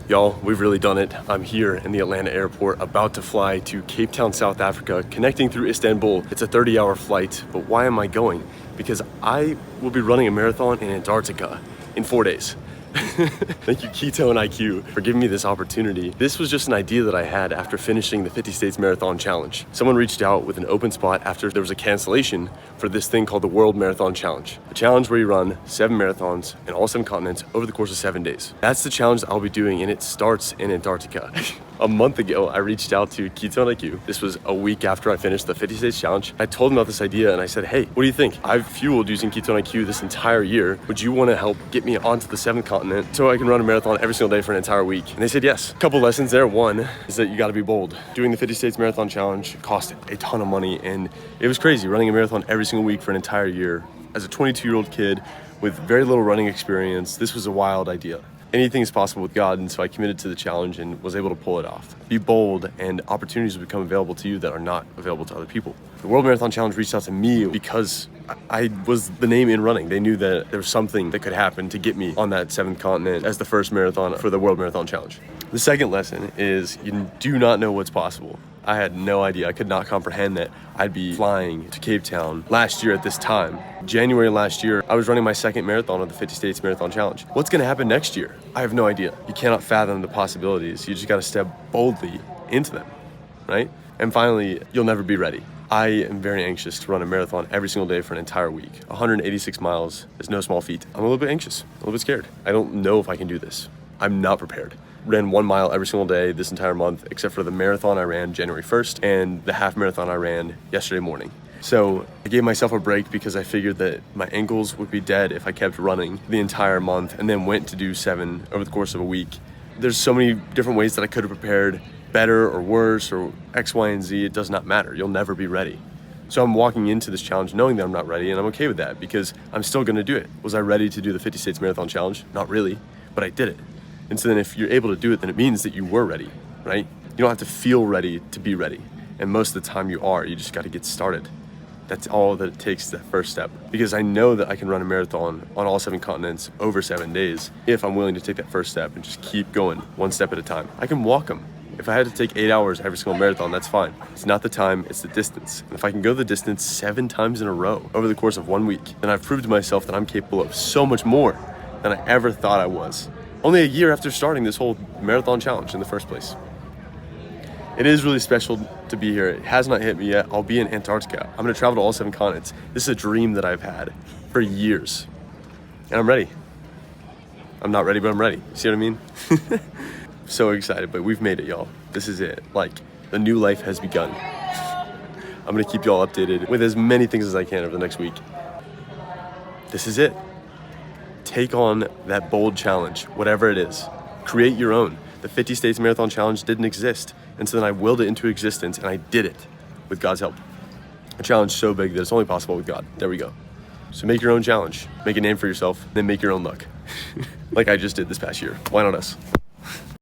Y'all, we've really done it. I'm here in the Atlanta airport, about to fly to Cape Town, South Africa, connecting through Istanbul. It's a 30-hour flight, but why am I going? Because I will be running a marathon in Antarctica in 4 days. Thank you, Ketone IQ, for giving me this opportunity. This was just an idea that I had after finishing the 50 States Marathon Challenge. Someone reached out with an open spot after there was a cancellation for this thing called the World Marathon Challenge. A challenge where you run 7 marathons in all 7 continents over the course of 7 days. That's the challenge that I'll be doing, and it starts in Antarctica. A month ago, I reached out to Ketone IQ. This was a week after I finished the 50 States Challenge. I told him about this idea and I said, hey, what do you think? I've fueled using Ketone IQ this entire year. Would you want to help get me onto the 7th continent so I can run a marathon every single day for an entire week? And they said yes. A couple lessons there. One is that you got to be bold. Doing the 50 States Marathon Challenge cost a ton of money, and it was crazy running a marathon every single week for an entire year. As a 22-year-old kid with very little running experience, this was a wild idea. Anything is possible with God, and so I committed to the challenge and was able to pull it off. Be bold, and opportunities will become available to you that are not available to other people. The World Marathon Challenge reached out to me because I was the name in running. They knew that there was something that could happen to get me on that 7th continent as the first marathon for the World Marathon Challenge. The second lesson is you do not know what's possible. I had no idea. I could not comprehend that I'd be flying to Cape Town last year at this time. January last year, I was running my 2nd marathon of the 50 States Marathon Challenge. What's gonna happen next year? I have no idea. You cannot fathom the possibilities. You just gotta step boldly into them, right? And finally, you'll never be ready. I am very anxious to run a marathon every single day for an entire week. 186 miles is no small feat. I'm a little bit anxious, a little bit scared. I don't know if I can do this. I'm not prepared. Ran 1 mile every single day this entire month, except for the marathon I ran January 1st and the half marathon I ran yesterday morning. So I gave myself a break because I figured that my ankles would be dead if I kept running the entire month and then went to do 7 over the course of a week. There's so many different ways that I could have prepared better or worse or X, Y, and Z. It does not matter. You'll never be ready. So I'm walking into this challenge knowing that I'm not ready, and I'm okay with that because I'm still gonna do it. Was I ready to do the 50 States Marathon Challenge? Not really, but I did it. And so then if you're able to do it, then it means that you were ready, right? You don't have to feel ready to be ready. And most of the time you are. You just got to get started. That's all that it takes, that first step. Because I know that I can run a marathon on all 7 continents over 7 days if I'm willing to take that first step and just keep going 1 step at a time. I can walk them. If I had to take 8 hours every single marathon, that's fine. It's not the time, it's the distance. And if I can go the distance 7 times in a row over the course of 1 week, then I've proved to myself that I'm capable of so much more than I ever thought I was. Only a year after starting this whole marathon challenge in the first place. It is really special to be here. It has not hit me yet. I'll be in Antarctica. I'm gonna travel to all 7 continents. This is a dream that I've had for years. And I'm ready. I'm not ready, but I'm ready. See what I mean? So excited, but we've made it, y'all. This is it. Like, the new life has begun. I'm gonna keep y'all updated with as many things as I can over the next week. This is it. Take on that bold challenge, whatever it is. Create your own. The 50 States Marathon Challenge didn't exist, and so then I willed it into existence, and I did it with God's help. A challenge so big that it's only possible with God. There we go. So make your own challenge. Make a name for yourself, then make your own luck. Like I just did this past year. Why not us?